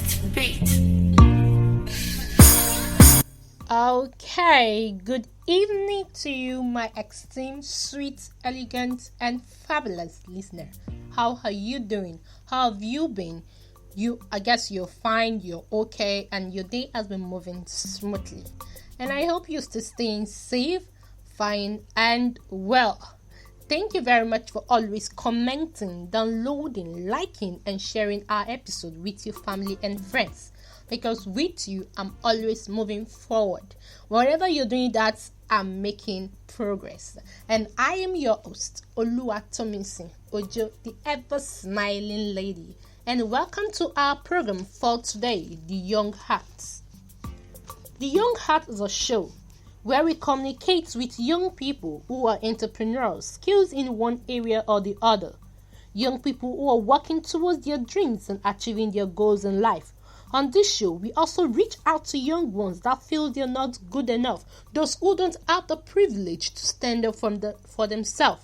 best beat. Okay, good evening to you, my esteemed, sweet, elegant, and fabulous listener. How are you doing? How have you been? I guess you're fine, you're okay, and your day has been moving smoothly. And I hope you're still staying safe, fine, and well. Thank you very much for always commenting, downloading, liking, and sharing our episode with your family and friends. Because with you, I'm always moving forward. Whatever you're doing, that I'm making progress. And I am your host, Oluwatomisin Ojo, the ever-smiling lady. And welcome to our program for today, The Young Heart. The Young Heart is a show where we communicate with young people who are entrepreneurs, skills in one area or the other. Young people who are working towards their dreams and achieving their goals in life. On this show, we also reach out to young ones that feel they're not good enough, those who don't have the privilege to stand up for themselves.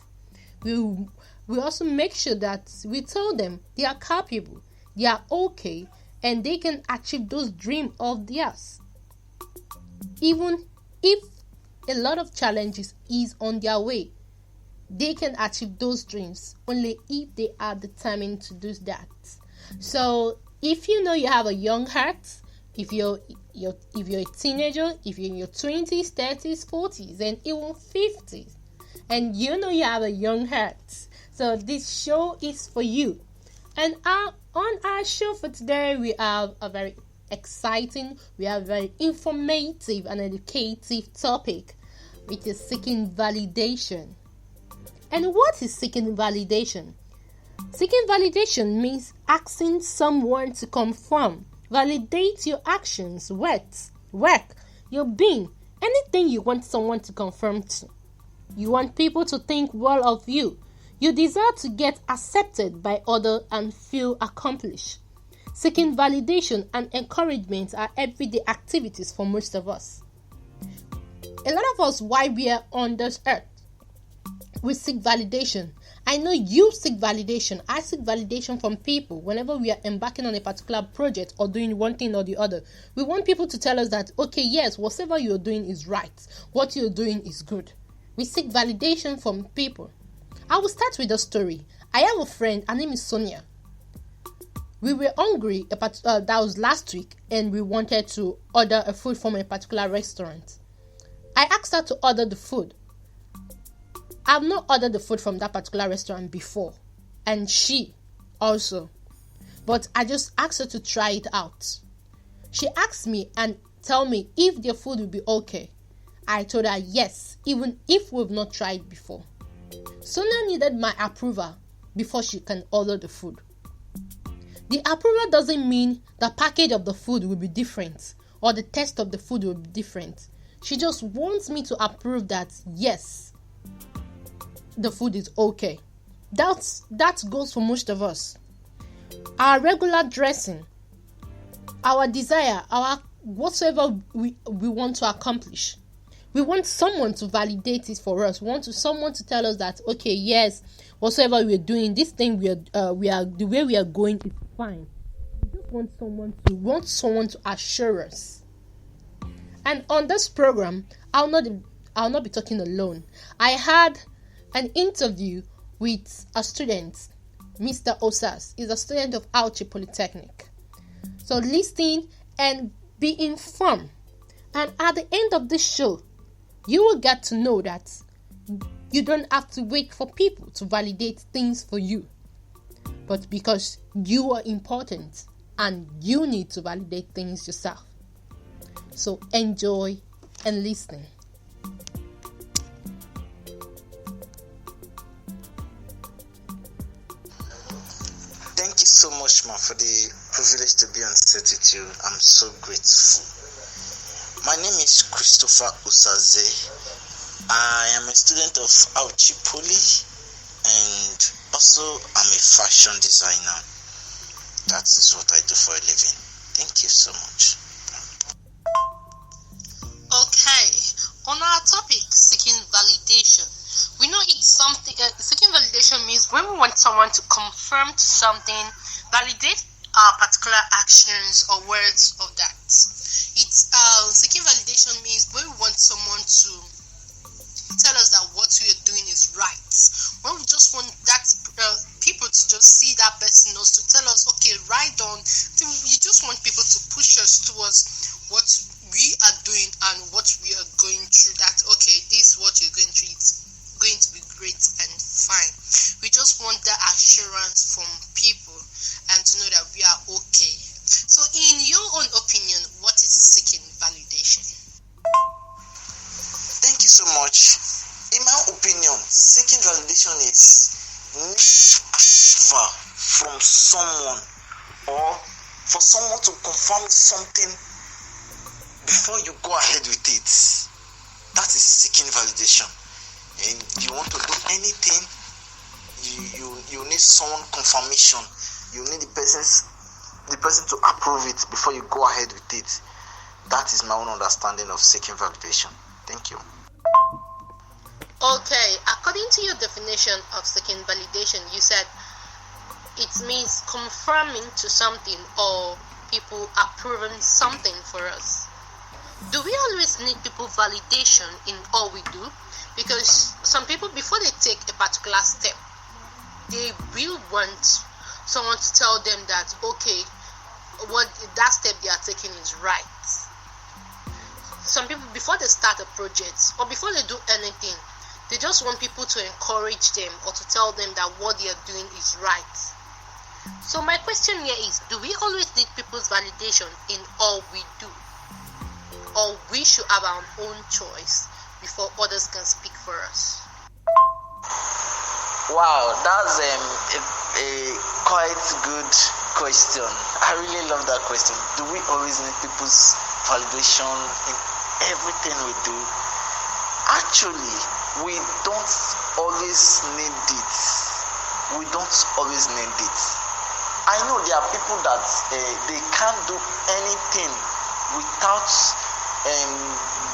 We also make sure that we tell them they are capable, they are okay, and they can achieve those dreams of theirs. Even if a lot of challenges is on their way, they can achieve those dreams only if they are determined to do that. So if you know you have a young heart, if you're a teenager, if you're in your 20s, 30s, 40s, and even 50s, and you know you have a young heart, so this show is for you. And on our show for today, we have a very exciting, we have a very informative and educative topic, which is seeking validation. And what is seeking validation? Seeking validation means asking someone to confirm, validate your actions, work, your being, anything you want someone to confirm to. You want people to think well of you. You desire to get accepted by others and feel accomplished. Seeking validation and encouragement are everyday activities for most of us. A lot of us, while we are on this earth, we seek validation. I know you seek validation. I seek validation from people whenever we are embarking on a particular project or doing one thing or the other. We want people to tell us that, okay, yes, whatever you're doing is right. What you're doing is good. We seek validation from people. I will start with a story. I have a friend, her name is Sonia. We were hungry, that was last week, and we wanted to order a food from a particular restaurant. I asked her to order the food. I've not ordered the food from that particular restaurant before, and she also. But I just asked her to try it out. She asked me and tell me if their food will be okay. I told her yes, even if we've not tried before. Sonia needed my approval before she can order the food. The approval doesn't mean the package of the food will be different or the taste of the food will be different. She just wants me to approve that yes, the food is okay. That goes for most of us. Our regular dressing, our desire, our whatsoever we want to accomplish. We want someone to validate it for us. We want someone to tell us that, okay, yes, whatsoever we're doing, this thing we are the way we are going is fine. We just want someone to assure us. And on this program, I'll not be talking alone. I had an interview with a student, Mr. Osas. He's a student of Auchi Polytechnic. So listen and be informed. And at the end of this show, you will get to know that you don't have to wait for people to validate things for you. But because you are important and you need to validate things yourself. So enjoy and listen. Thank you so much, ma, for the privilege to be on set with you. I'm so grateful. My name is Christopher Usaze. I am a student of Auchi Poly and also I'm a fashion designer. That is what I do for a living. Thank you so much. Okay, on our topic, seeking validation. We know it's something, seeking validation means when we want someone to confirm something, validate particular actions or words of that. It's seeking validation means when we want someone to tell us that what we are doing is right. When we just want that people to just see that person us to tell us, okay, right on. You just want people to push us towards what we are doing and what we are going through. That okay, this is what you're going through. It's going to be great and fine. We just want that assurance from people and to know that we are okay. So, in your own opinion, what is seeking validation? Thank you so much. In my opinion, seeking validation is never from someone or for someone to confirm something before you go ahead with it. That is seeking validation. And you want to do anything, you need someone confirmation. You need the person to approve it before you go ahead with it. That is my own understanding of seeking validation. Thank you. Okay, according to your definition of seeking validation, you said it means confirming to something or people approving something for us. Do we always need people validation in all we do? Because some people, before they take a particular step, they will want someone to tell them that okay, what that step they are taking is right. Some people, before they start a project or before they do anything, they just want people to encourage them or to tell them that what they are doing is right. So my question here is, do we always need people's validation in all we do? Or we should have our own choice before others can speak for us? Wow, that's a quite good question. I really love that question. Do we always need people's validation in everything we do? Actually, we don't always need it. We don't always need it. I know there are people that they can't do anything without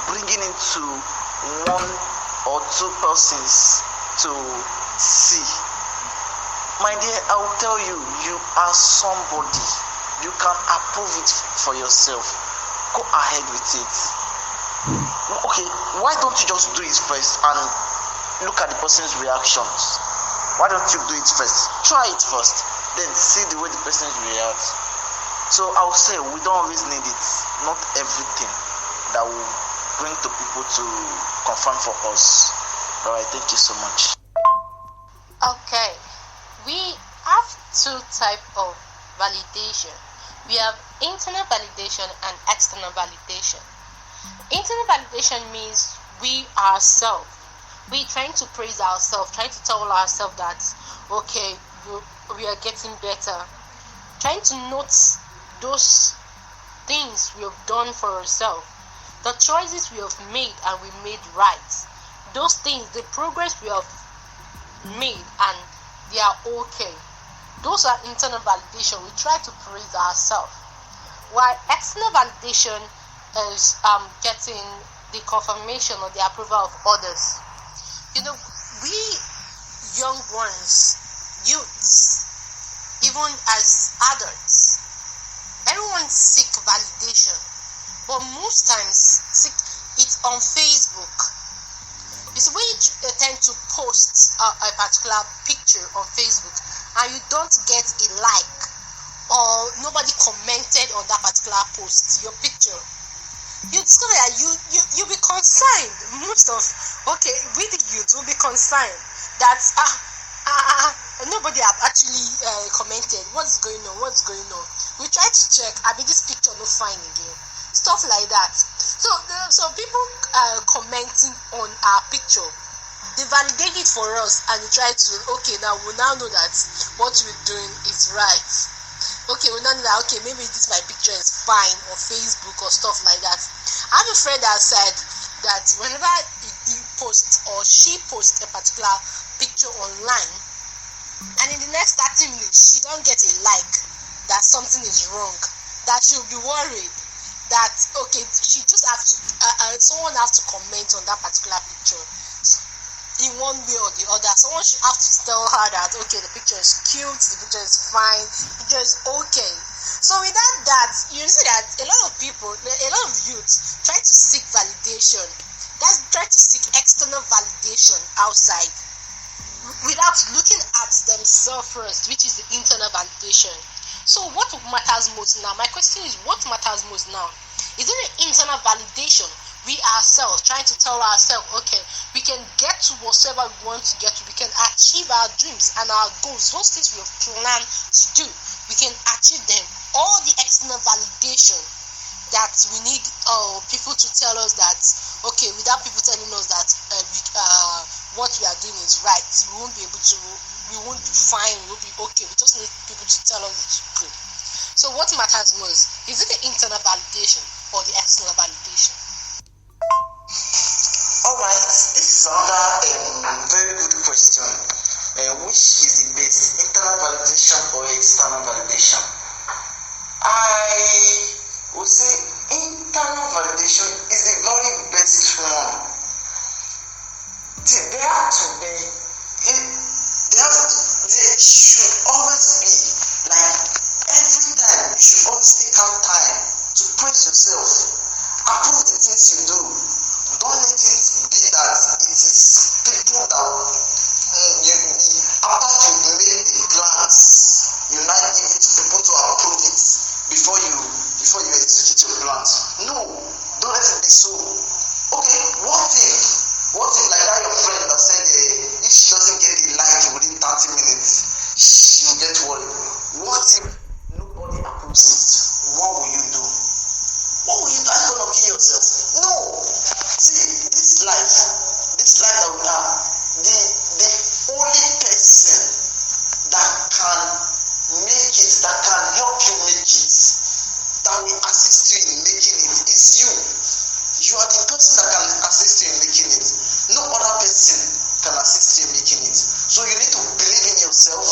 bringing into one or two persons to see. My dear, I will tell you, you are somebody. You can approve it for yourself. Go ahead with it. Okay, why don't you just do it first and look at the person's reactions? Why don't you do it first? Try it first, then see the way the person reacts. So I will say we don't always need it. Not everything that will bring to people to confirm for us. Alright, thank you so much. Okay, we have two types of validation. We have internal validation and external validation. Internal validation means we ourselves, we trying to praise ourselves, trying to tell ourselves that okay, we are getting better, trying to note those things we have done for ourselves, the choices we have made and we made right, those things, the progress we have made and they are okay. Those are internal validation. We try to praise ourselves. While external validation is getting the confirmation or the approval of others. You know, we young ones, youths, even as adults, everyone seek validation, but most times seek it on Facebook. It's when you tend to post a particular picture on Facebook and you don't get a like or nobody commented on that particular post, your picture, you discover that you be concerned. Most of we the youth will be concerned that nobody have actually commented. What's going on? We try to check. This picture no fine again. Stuff like that. So people commenting on our picture, they validate it for us and they try to now we now know that what we're doing is right. Okay, we now know that maybe this my picture is fine on Facebook or stuff like that. I have a friend that said that whenever he posts or she posts a particular picture online and in the next 30 minutes she don't get a like, that something is wrong, that she'll be worried that she just have to someone has to comment on that particular picture. in one way or the other. Someone should have to tell her that, okay, the picture is cute, the picture is fine, the picture is okay. So without that, you see that a lot of people, a lot of youths try to seek validation. That's try to seek external validation outside without looking at themselves first, which is the internal validation. So what matters most now? My question is, what matters most now? Is it the internal validation? We ourselves trying to tell ourselves, okay, we can get to whatever we want to get to, we can achieve our dreams and our goals, those things we have planned to do, we can achieve them. All the external validation that we need people to tell us that, okay, without people telling us that what we are doing is right, we won't be fine, we won't be okay. We just need people to tell us it's good. So what matters most, is it the internal validation or the external validation? Alright, this is another very good question. Which is the best, internal validation or external validation? I would say internal validation is the very best one. There should always be, like every time, you should always take out time to praise yourself, approve the things you do. Don't let it be that it is people that after you made the plans, you now give it to people to approve it before you execute your plans. No, don't let it be so. Okay, what if like that your friend that said if she doesn't get a like within 30 minutes, she'll get worried. What if nobody approves it? What will you do? What will you do? Are you gonna kill yourself? No. See, this life that we have, the only person that can make it, that can help you make it, that will assist you in making it, is you. You are the person that can assist you in making it. No other person can assist you in making it. So you need to believe in yourself.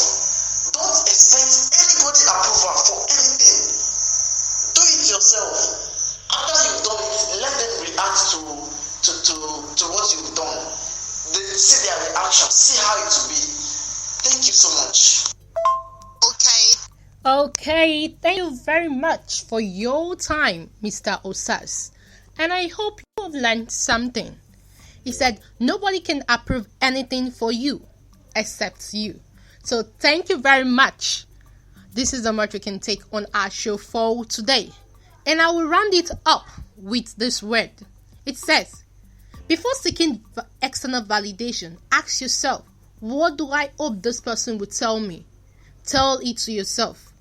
Don't expect anybody approval for anything. Do it yourself. After you've done it, let them react to what you've done. See their reaction, see how it will be. Thank you so much. Okay, thank you very much for your time, Mr. Osas. And I hope you have learned something. He said, nobody can approve anything for you except you. So thank you very much. This is how much we can take on our show for today. And I will round it up with this word. It says, before seeking external validation, ask yourself, what do I hope this person will tell me? Tell it to yourself.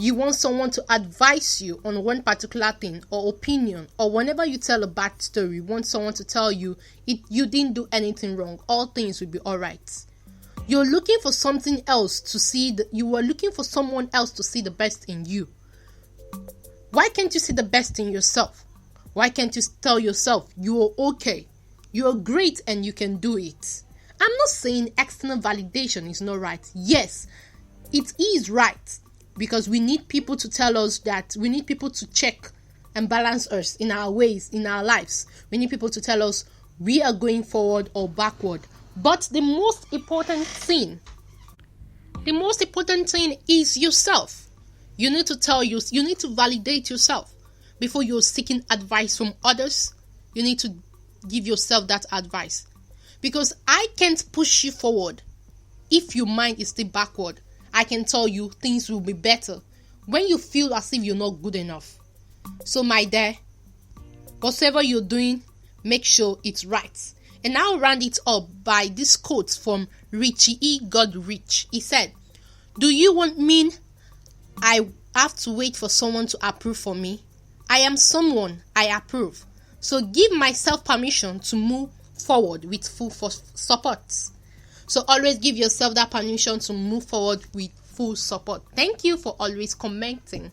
You want someone to advise you on one particular thing or opinion, or whenever you tell a bad story, you want someone to tell you you didn't do anything wrong, all things will be alright. You're looking for something else to see, you are looking for someone else to see the best in you. Why can't you see the best in yourself? Why can't you tell yourself you are okay, you are great and you can do it? I'm not saying external validation is not right. Yes, it is right. Because we need people to tell us that, we need people to check and balance us in our ways, in our lives. We need people to tell us we are going forward or backward. But the most important thing is yourself. You need to validate yourself. Before you're seeking advice from others, you need to give yourself that advice. Because I can't push you forward if your mind is still backward. I can tell you things will be better when you feel as if you're not good enough. So my dear, whatever you're doing, make sure it's right. And I'll round it up by this quote from Richie E. Godrich. He said, do you want me? I have to wait for someone to approve for me. I am someone I approve. So give myself permission to move forward with full support. So always give yourself that permission to move forward with full support. Thank you for always commenting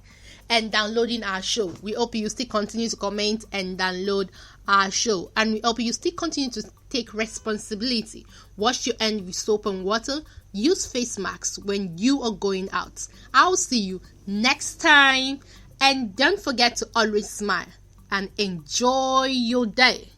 and downloading our show. We hope you still continue to comment and download our show. And we hope you still continue to take responsibility. Wash your hands with soap and water. Use face masks when you are going out. I'll see you next time. And don't forget to always smile and enjoy your day.